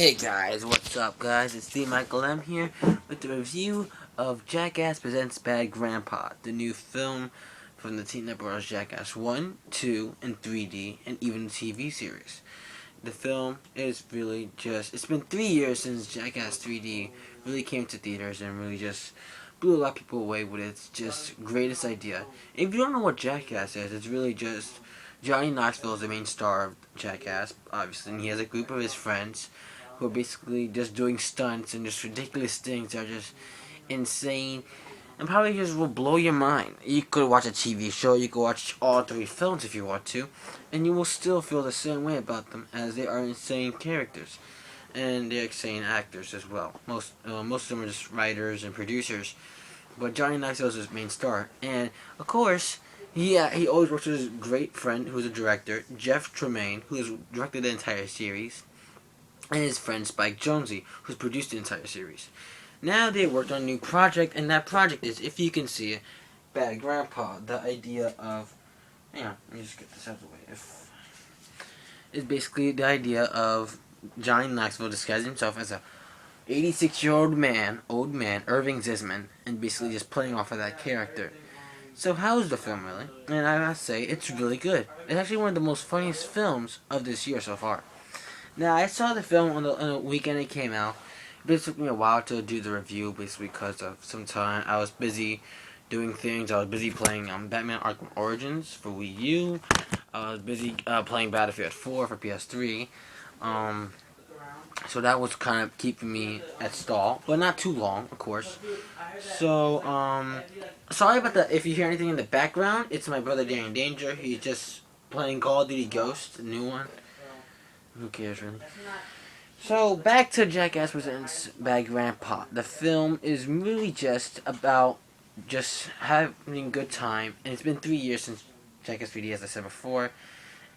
Hey guys, what's up guys? It's the Michael M here with the review of Jackass Presents Bad Grandpa, the new film from the team that brought us Jackass 1, 2, and 3D, and even the TV series. The film is really it's been 3 years since Jackass 3D really came to theaters and really just blew a lot of people away with its just greatest idea. If you don't know what Jackass is, it's really just Johnny Knoxville is the main star of Jackass, obviously, and he has a group of his friends who are basically just doing stunts and just ridiculous things that are just insane and probably just will blow your mind. You could watch a TV show, you could watch all 3 films if you want to, and you will still feel the same way about them as they are insane characters. And they're insane actors as well. Most of them are just writers and producers. But Johnny Knoxville is his main star. And, of course, he always works with his great friend, who's a director, Jeff Tremaine, who has directed the entire series, and his friend Spike Jonze, who's produced the entire series. Now they worked on a new project, and that project is, if you can see it, Bad Grandpa. The idea of, hang on, let me just get this out of the way. It's basically the idea of Johnny Knoxville disguising himself as a 86-year-old old man, Irving Zisman, and basically just playing off of that character. So how's the film really? And I must say, it's really good. It's actually one of the most funniest films of this year so far. Now, I saw the film on the weekend it came out. It took me a while to do the review, basically because of some time I was busy doing things. I was busy playing Batman Arkham Origins for Wii U. I was busy playing Battlefield 4 for PS3. So that was kind of keeping me at stall, but not too long, of course. So, sorry about that. If you hear anything in the background, it's my brother Darren Danger. He's just playing Call of Duty Ghost, the new one. Who cares, really? So, back to Jackass Presents Bad Grandpa. The film is really just about just having a good time. And it's been 3 years since Jackass 3D, as I said before.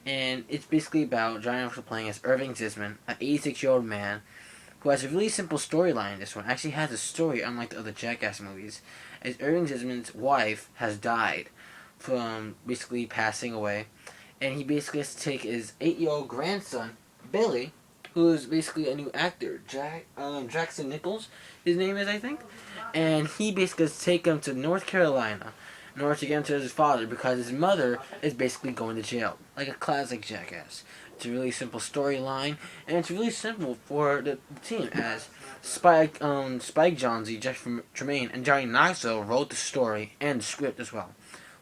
And it's basically about Johnny Knoxville playing as Irving Zisman, an 86-year-old man who has a really simple storyline in this one. Actually has a story unlike the other Jackass movies, as Irving Zisman's wife has died from basically passing away. And he basically has to take his 8-year-old grandson, Billy, who is basically a new actor, Jackson Nichols, his name is, I think. And he basically has to take him to North Carolina in order to get him to his father because his mother is basically going to jail. Like a classic Jackass. It's a really simple storyline, and it's really simple for the team, as Spike Jonze, Jeff Tremaine, and Johnny Knoxville wrote the story and the script as well.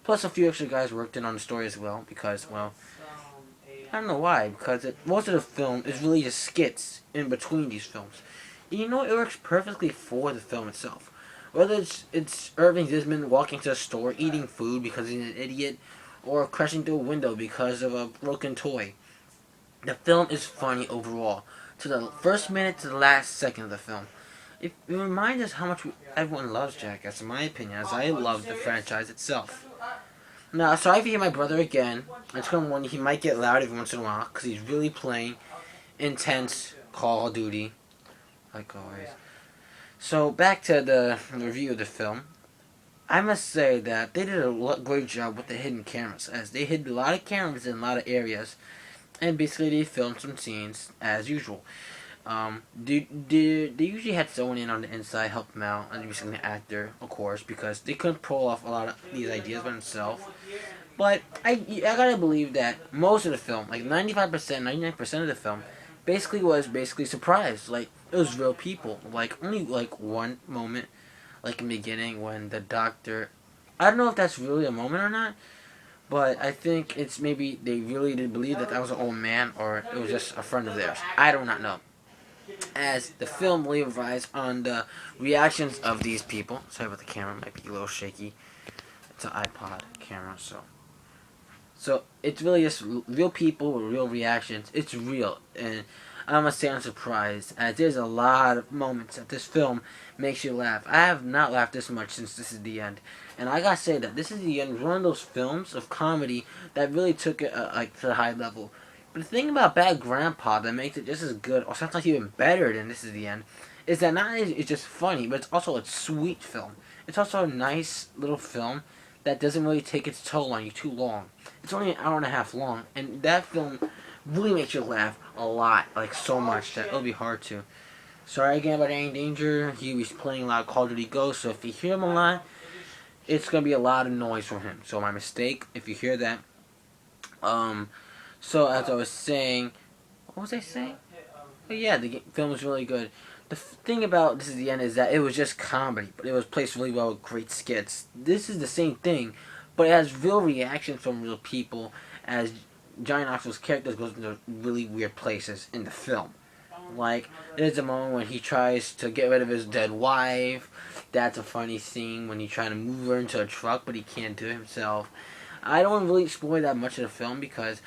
Plus a few extra guys worked in on the story as well because, well, I don't know why, because most of the film is really just skits in between these films. And you know, it works perfectly for the film itself. Whether it's Irving Zisman walking to a store, eating food because he's an idiot, or crashing through a window because of a broken toy. The film is funny overall, to the first minute to the last second of the film. It reminds us how much everyone loves Jackass, in my opinion, as I love the franchise itself. Now, sorry if you hear my brother again. It's going to warn you, he might get loud every once in a while, because he's really playing intense Call of Duty, like always. So, back to the review of the film. I must say that they did a great job with the hidden cameras, as they hid a lot of cameras in a lot of areas, and basically they filmed some scenes as usual. They usually had someone in on the inside help them out, and basically an actor, of course, because they couldn't pull off a lot of these ideas by themselves. But I gotta believe that most of the film, like 95%, 99% of the film, was surprised. Like, it was real people. Like, only like one moment, like in the beginning when the doctor, I don't know if that's really a moment or not, but I think it's maybe they really did believe that was an old man, or it was just a friend of theirs. I do not know. As the film really relies on the reactions of these people. Sorry about the camera, might be a little shaky. It's an iPod camera, so it's really just real people with real reactions. It's real, and I must say I'm surprised, as there's a lot of moments that this film makes you laugh. I have not laughed this much since this is the end, and I gotta say that this is the end. One of those films of comedy that really took it like to a high level. But the thing about Bad Grandpa that makes it just as good, or sometimes even better than This Is the End, is that not only is it just funny, but it's also a sweet film. It's also a nice little film that doesn't really take its toll on you too long. It's only an hour and a half long, and that film really makes you laugh a lot, like so much that it'll be hard to. Sorry again about Danny Danger. He was playing a lot of Call of Duty Ghosts, so if you hear him a lot, it's gonna be a lot of noise from him. So my mistake, if you hear that. Um, so as I was saying, what was I saying? Oh yeah, the film was really good. The thing about This Is the End is that it was just comedy, but it was placed really well with great skits. This is the same thing, but it has real reactions from real people as Johnny Knoxville's character goes into really weird places in the film. Like, there's a moment when he tries to get rid of his dead wife. That's a funny scene when he's trying to move her into a truck, but he can't do it himself. I don't really spoil that much of the film because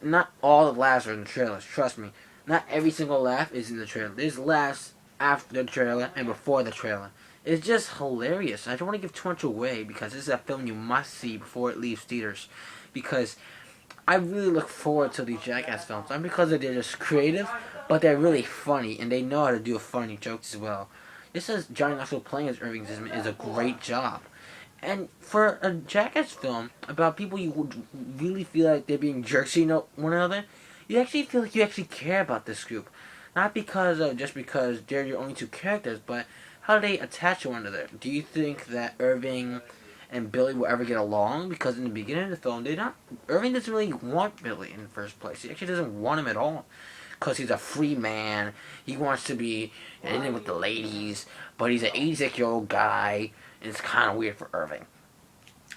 not all the laughs are in the trailers. Trust me, not every single laugh is in the trailer. There's laughs after the trailer and before the trailer. It's just hilarious. I don't want to give too much away because this is a film you must see before it leaves theaters. Because I really look forward to these Jackass films. Not because they're just creative, but they're really funny and they know how to do funny jokes as well. This is Johnny Knoxville playing as Irving Zisman is a great job. And for a Jackass film about people you would really feel like they're being jerks to one another, you actually feel like you actually care about this group. Not because of just because they're your only two characters, but how do they attach to one another? Do you think that Irving and Billy will ever get along? Because in the beginning of the film, Irving doesn't really want Billy in the first place. He actually doesn't want him at all. Because he's a free man. He wants to be in with the ladies. But he's an 86-year-old guy. And it's kind of weird for Irving.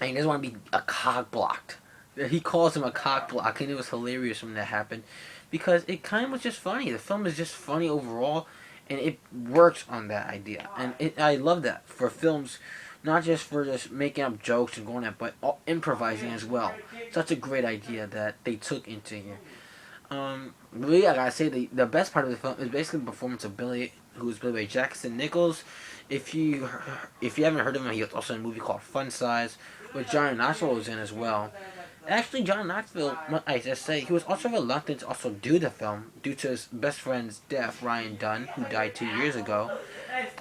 And he doesn't want to be a cock blocked. He calls him a cock block. And it was hilarious when that happened. Because it kind of was just funny. The film is just funny overall. And it works on that idea. And I love that for films. Not just for just making up jokes and going at, but improvising as well. Such a great idea that they took into here. Really, I gotta say, the best part of the film is basically the performance of Billy, who is played by Jackson Nichols. If you haven't heard of him, he was also in a movie called Fun Size, which Johnny Knoxville was in as well. Actually, Johnny Knoxville, I just say, he was also reluctant to also do the film due to his best friend's death, Ryan Dunn, who died 2 years ago.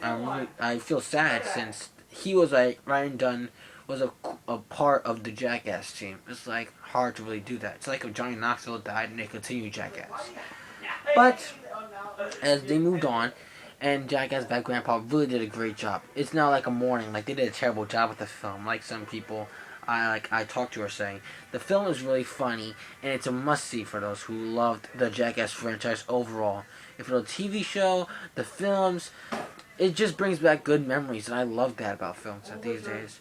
I feel sad since he was Ryan Dunn was a part of the Jackass team. It's like hard to really do that. It's like if Johnny Knoxville died and they continued Jackass. But as they moved on, and Jackass Bad Grandpa really did a great job. It's not like a morning, like they did a terrible job with the film, like some people I talked to are saying. The film is really funny, and it's a must-see for those who loved the Jackass franchise overall. If for the TV show, the films, it just brings back good memories, and I love that about films these days.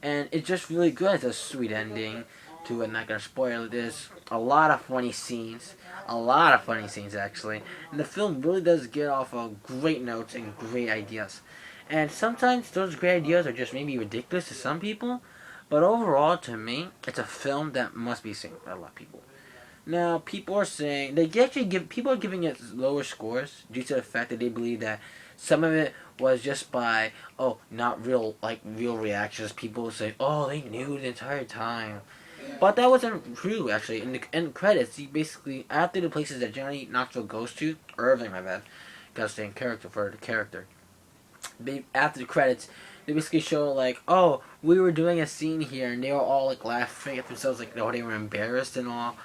And it's just really good. It's a sweet ending to it. I'm not going to spoil this. A lot of funny scenes. A lot of funny scenes, actually. And the film really does get off of great notes and great ideas. And sometimes those great ideas are just maybe ridiculous to some people. But overall, to me, it's a film that must be seen by a lot of people. Now, people are saying people are giving it lower scores due to the fact that they believe that some of it was just by not real reactions. People say, they knew the entire time, but that wasn't true actually. In the end credits, he basically after the places that Johnny Knoxville goes to, Irving, my bad, gotta stay in character for the character. After the credits, they basically show we were doing a scene here, and they were all laughing at themselves, they were embarrassed and all.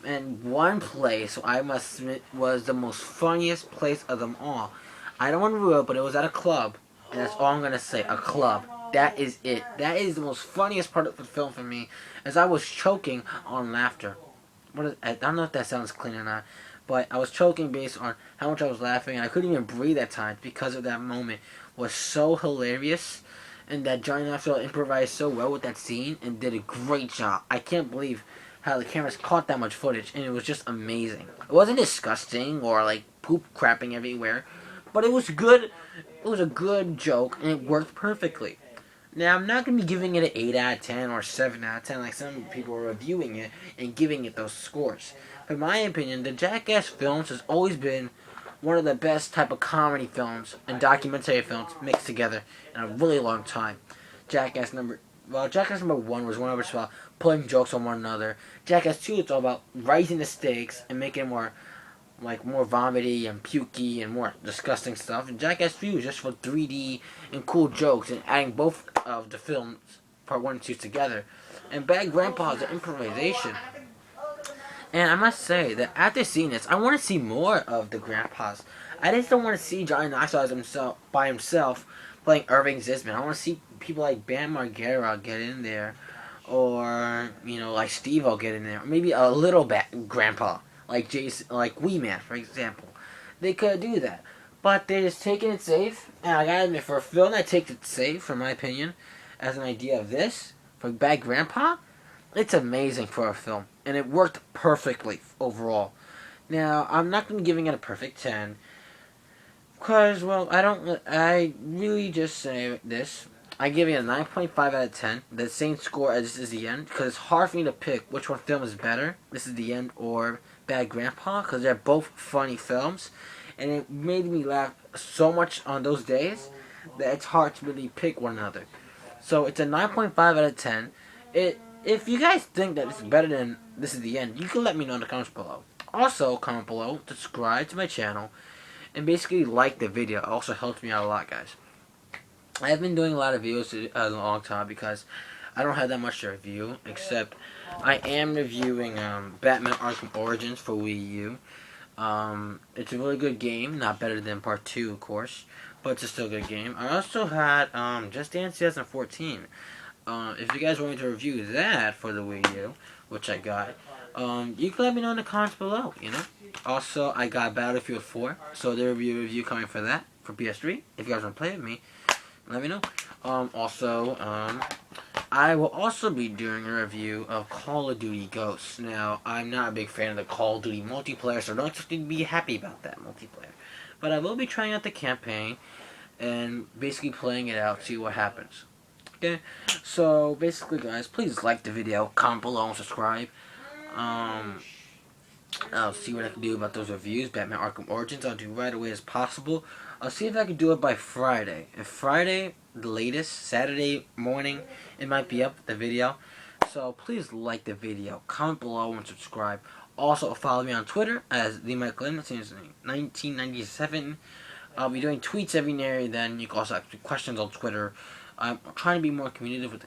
And one place, I must admit, was the most funniest place of them all. I don't want to ruin it, but it was at a club. And that's all I'm going to say. A club. That is it. That is the most funniest part of the film for me. As I was choking on laughter. I don't know if that sounds clean or not. But I was choking based on how much I was laughing. And I couldn't even breathe at times because of that moment. It was so hilarious. And that Johnny Knoxville improvised so well with that scene. And did a great job. I can't believe how the cameras caught that much footage, and it was just amazing. It wasn't disgusting or poop crapping everywhere, but it was good. It was a good joke, and it worked perfectly. Now, I'm not going to be giving it an 8 out of 10 or 7 out of 10 like some people are reviewing it and giving it those scores. In my opinion, the Jackass films has always been one of the best type of comedy films and documentary films mixed together in a really long time. Jackass number 1 was one of about pulling jokes on one another. Jackass 2, it's all about raising the stakes and making it more vomity and pukey and more disgusting stuff. And Jackass 3 was just for 3D and cool jokes and adding both of the films, part 1 and 2, together. And Bad Grandpa is an improvisation. And I must say that after seeing this, I want to see more of the grandpas. I just don't want to see Johnny Knoxville as himself by himself playing Irving Zisman. I want to see people like Bam Margera get in there, or like Steve-O get in there. Or maybe a little bit grandpa like Jason, like Wee Man, for example. They could do that, but they're just taking it safe. And I gotta admit, for a film that takes it safe, from my opinion, as an idea of this for Bad Grandpa, it's amazing for a film, and it worked perfectly overall. Now, I'm not going to be giving it a perfect 10, because, well, I really just say this. I give it a 9.5 out of 10, the same score as This Is the End, because it's hard for me to pick which one film is better, This Is the End or Bad Grandpa, because they're both funny films, and it made me laugh so much on those days that it's hard to really pick one another. So it's a 9.5 out of 10. If you guys think that it's better than This Is the End, you can let me know in the comments below. Also, comment below, subscribe to my channel, and basically like the video. It also helps me out a lot, guys. I have been doing a lot of videos a long time because I don't have that much to review, except I am reviewing Batman Arkham Origins for Wii U. It's a really good game, not better than Part 2, of course, but it's a still good game. I also had Just Dance 2014. If you guys want me to review that for the Wii U, which I got, you can let me know in the comments below, Also, I got Battlefield 4, so there will be a review coming for that, for PS3. If you guys want to play with me, let me know. I will also be doing a review of Call of Duty Ghosts. Now, I'm not a big fan of the Call of Duty multiplayer, so don't expect me to be happy about that multiplayer. But I will be trying out the campaign and basically playing it out, see what happens. Okay, so basically, guys, please like the video, comment below, and subscribe. I'll see what I can do about those reviews. Batman Arkham Origins, I'll do right away as possible. I'll see if I can do it by Friday. If Friday, the latest, Saturday morning, it might be up, the video. So please like the video, comment below, and subscribe. Also, follow me on Twitter as TheMichaelM since 1997. I'll be doing tweets every now and then. You can also ask me questions on Twitter. I'm trying to be more communicative with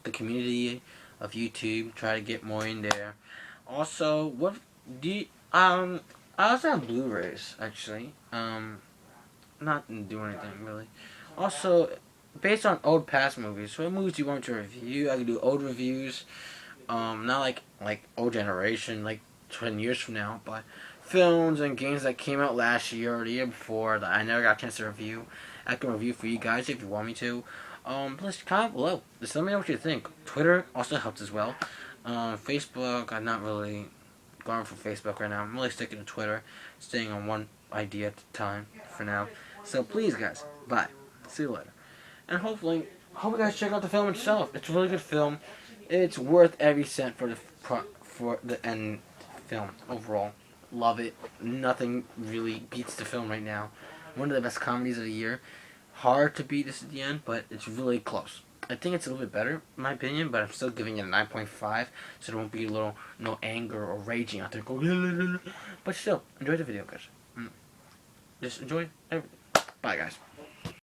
the community of YouTube. Try to get more in there. Also, what do you, I also have Blu-rays actually. Not do anything really. Also, based on old past movies, what movies do you want to review? I can do old reviews. Not like old generation, like 20 years from now, but films and games that came out last year or the year before that I never got a chance to review. I can review for you guys if you want me to. Please comment below. Just let me know what you think. Twitter also helps as well. Facebook, I'm not really going for Facebook right now. I'm really sticking to Twitter, staying on one idea at a time for now. So please, guys, bye. See you later. And hope you guys check out the film itself. It's a really good film. It's worth every cent for the end film overall. Love it. Nothing really beats the film right now. One of the best comedies of the year. Hard to beat This at the End, but it's really close. I think it's a little bit better, in my opinion, but I'm still giving it a 9.5, so there won't be no anger or raging out there. But still, enjoy the video, guys. Just enjoy everything. Bye, guys.